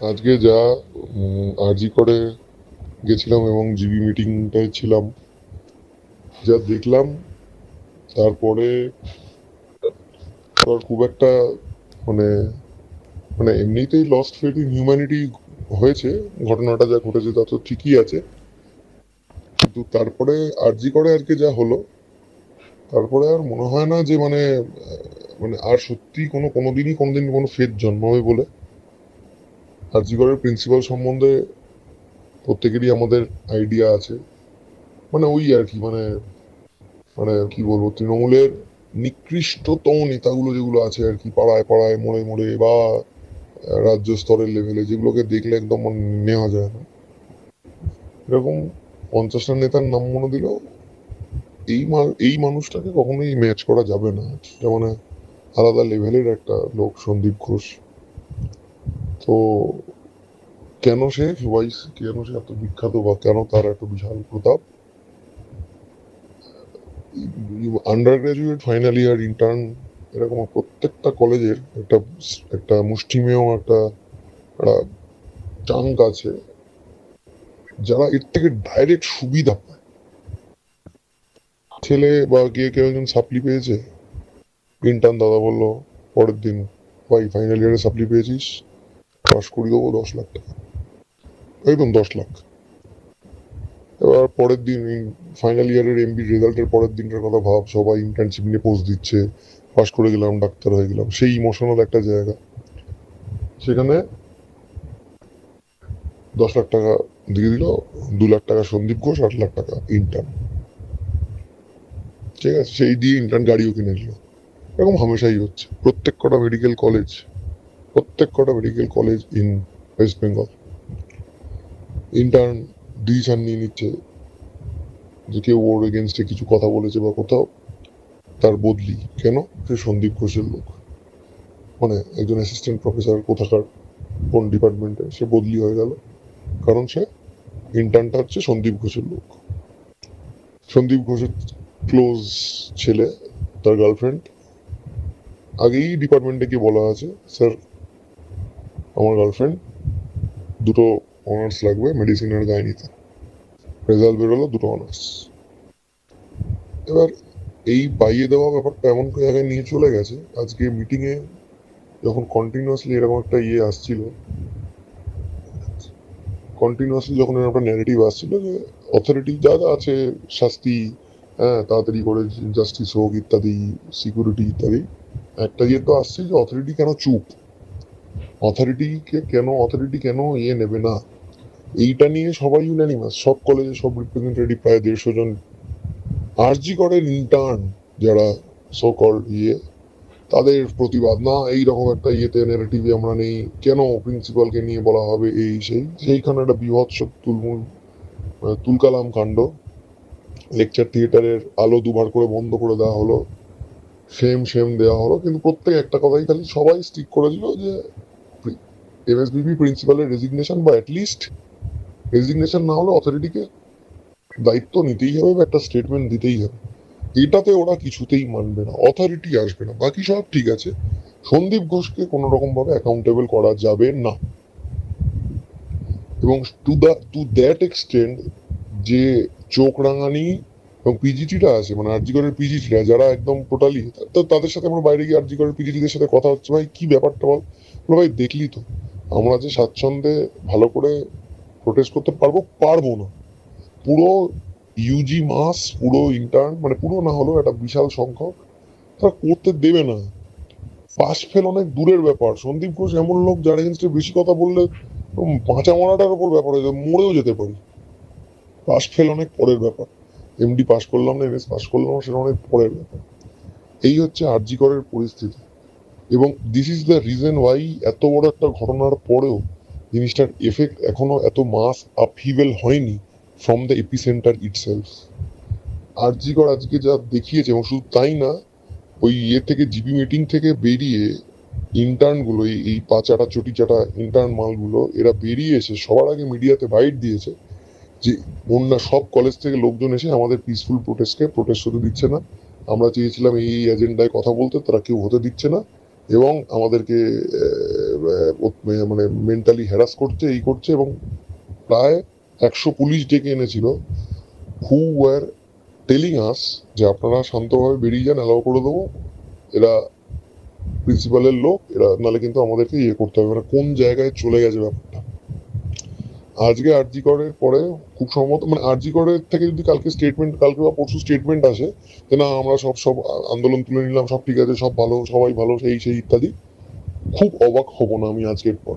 আজকে যা আরজি করে গেছিলাম এবং জিবি মিটিংটায় ছিলাম, যা দেখলাম তারপরে আর খুব একটা মানে মানে এমনিতেই লস্ট ফেথ ইন হিউম্যানিটি হয়েছে। ঘটনাটা যা ঘটেছে তা তো ঠিকই আছে, কিন্তু তারপরে আরজি করে আর কি যা হলো, তারপরে আর মনে হয় না যে মানে আর সত্যি কোনোদিনই কোনোদিন কোনো ফেথ জন্মাবে বলে। আরজি করের প্রিন্সিপাল সম্বন্ধে প্রত্যেকেরই আমাদের আইডিয়া আছে। মানে ওই আর কি মানে মানে কি বলবো, তৃণমূলের নিকৃষ্টতম নেতাগুলো যেগুলো আছে আর কি, পাড়ায় পাড়ায় মোড়ে মোড়ে বা রাজ্য স্তরের লেভেলে, যেগুলোকে দেখলে একদম নেওয়া যায় না, এরকম 50টা নেতার নাম মনে দিলেও এই মানুষটাকে কখনোই ম্যাচ করা যাবে না। সেটা মানে আলাদা লেভেলের একটা লোক সন্দীপ ঘোষ। তো কেন সে এত বিখ্যাত বা কেন তার এত বিশাল প্রতাপ? Undergraduate, final year, intern, এরকম প্রত্যেকটা কলেজের একটা একটা মুষ্টিমেয় একটা চাঙ্ক আছে যারা এর থেকে ডাইরেক্ট সুবিধা পায়। ছেলে বা কেউ একজন সাপ্লি পেয়েছে, ইন্টার্ন দাদা বললো পরের দিন, ভাই ফাইনাল ইয়ারে সাপ্লি পেয়েছিস, পাস করিয়ে দেবো 10 লাখ টাকা, একদম 10 লাখ। এবার পরের দিন ফাইনাল ইয়ারের এমবি রেজাল্টের পরের দিনটার কথা ভাব, সবাই ইন্টার্নশিপ নিয়ে পোস্ট দিচ্ছে, পাস করে গেলাম, ডাক্তার হয়ে গেলাম, সেই ইমোশনাল একটা জায়গা। সেখানে 10 লাখ টাকা দিয়ে দিল, 2 লাখ টাকা সন্দীপ ঘোষ, 8 লাখ টাকা ইন্টার্ন। ঠিক আছে, সেই দিয়ে ইন্টার্ন গাড়িও কিনে নিল। এরকম হামেশাই হচ্ছে প্রত্যেক কটা medical college in West Bengal. Intern decision নিয়ে নিচ্ছে যে কেউ ওর এগেনস্টে কিছু কথা বলেছে বা কোথাও, তার বদলি। কেন? সে সন্দীপ ঘোষের লোক, মানে একজন অ্যাসিস্ট্যান্ট প্রফেসর কোথাকার, কোন ডিপার্টমেন্টে, সে বদলি হয়ে গেল কারণ সে ইন্টার্নটা হচ্ছে সন্দীপ ঘোষের লোক। সন্দীপ ঘোষের ক্লোজ ছেলে, তার গার্লফ্রেন্ড আগেই ডিপার্টমেন্টে গিয়ে বলা আছে, স্যার আমার গার্লফ্রেন্ড দুটো অনার্স লাগবে মেডিসিন আর গাইনিতে। রেজাল্ট বেরোলো দুটো অনার্স। এবার এই পাইয়ে দেওয়া ব্যাপারটা এমন জায়গায় নিয়ে চলে গেছে, আজকে মিটিংয়ে যখন কন্টিনিউয়াসলি এরকম একটা আসছিল, কন্টিনিউয়াসলি যখন এরকম একটা ন্যারেটিভ আসছিল যে অথরিটি যা যা আছে, শাস্তি, হ্যাঁ তাড়াতাড়ি করে জাস্টিস হোক ইত্যাদি, সিকিউরিটি ইত্যাদি, একটা তো আসছে যে অথরিটি কেন চুপ, অথরিটি কেন নেবে না। এইটা নিয়ে সবাই ইউনানিমাস, সব কলেজে সব রিপ্রেজেন্টেটিভ, প্রায় 150 জন আরজি করের ইন্টার্ন যারা সো কল্ড তাদের প্রতিবাদ, না এইরকম একটা নেগেটিভে আমরা নেই, কেন প্রিন্সিপালকে নিয়ে বলা হবে সেইখানে একটা বীভৎস তুলকালাম কাণ্ড। লেকচার থিয়েটারের আলো দুবার করে বন্ধ করে দেওয়া হলো, সেম দেওয়া হলো, কিন্তু প্রত্যেক একটা কথাই খালি সবাই স্টিক করে দিল যে এমএসবিপি প্রিন্সিপালের রেজিগনেশন, বা অ্যাটলিস্ট রেজিগনেশন না হলে অথরিটিকে দায়িত্ব নিতেই হবে বা একটা স্টেটমেন্ট দিতেই হবে। এটাতে ওরা কিছুতেই মানবে না, অথরিটি আসবে না, বাকি সব ঠিক আছে, সন্দীপ ঘোষকে কোন রকম ভাবে অ্যাকাউন্টেবল করা যাবে না। এবং টু দ্যাট এক্সটেন্ড যে চোখ রাঙানি এবং পিজিটিটা আছে, মানে আরজিগড়ের পিজিটিরা যারা একদম টোটালি, তো তাদের সাথে আমরা বাইরে গিয়ে আরজিগড়ের পিজিটিদের সাথে কথা হচ্ছে, ভাই কি ব্যাপারটা বল, ভাই দেখলি তো আমরা যে স্বাচ্ছন্দ্যে ভালো করে প্রোটেস্ট করতে পারবো না। পুরো ইউজি মাস, পুরো ইন্টার্ন, মানে পুরো না হলেও একটা বিশাল সংখ্যক তারা করতে দেবে না। পাশ ফেল অনেক দূরের ব্যাপার, সন্দীপ ঘোষ এমন লোক যার এগেনস্টে বেশি কথা বললে বাঁচা মরাটার উপর ব্যাপার হয়ে যাবে, মরেও যেতে পারি। পাশ ফেল অনেক পরের ব্যাপার, এমডি পাস করলাম না, এমএস পাস করলাম না, সেটা অনেক পরের ব্যাপার। এই হচ্ছে আরজি করের পরিস্থিতি। এবং this is the reason why এত বড় একটা ঘটনার পরেও জিনিসটার এফেক্ট এখনো এত মাস আপহিভেল হয়নি ফ্রম দ্য এপিসেন্টার ইটসেলফ। আরজি কর আজকে যা দেখিয়েছে, এবং শুধু তাই না, ওই থেকে জিবি মিটিং থেকে বেরিয়ে ইন্টার্ন গুলো, এই পাচাটা চটি চাটা ইন্টার্ন মালগুলো, এরা বেরিয়ে এসে সবার আগে মিডিয়াতে বাইট দিয়েছে যে অন্য সব কলেজ থেকে লোকজন এসে আমাদের পিসফুল প্রোটেস্ট হতে দিচ্ছে না, আমরা চেয়েছিলাম এই এজেন্ডায় কথা বলতে, তারা কেউ হতে দিচ্ছে না, এবং আমাদেরকে মানে মেন্টালি হ্যারাস করছে, এই করছে, এবং প্রায় 100 পুলিশ ডেকে এনেছিল, হু ওয়ার টেলিং আস যে আপনারা শান্তভাবে বেরিয়ে যান, অ্যালাউ করে দেবো, এরা প্রিন্সিপালের লোক, এরা নাহলে কিন্তু আমাদেরকে ইয়ে করতে হবে। মানে কোন জায়গায় চলে গেছে ব্যাপারটা। আজকে আরজি করের পরে খুব সম্ভবত মানে আরজি করের থেকে যদি কালকে বা পরশু স্টেটমেন্ট আসে যে না আমরা সব আন্দোলন তুলে নিলাম, সব ঠিক আছে, সব ভালো, সবাই ভালো, সেই ইত্যাদি, খুব অবাক হব না আমি আজকের পর।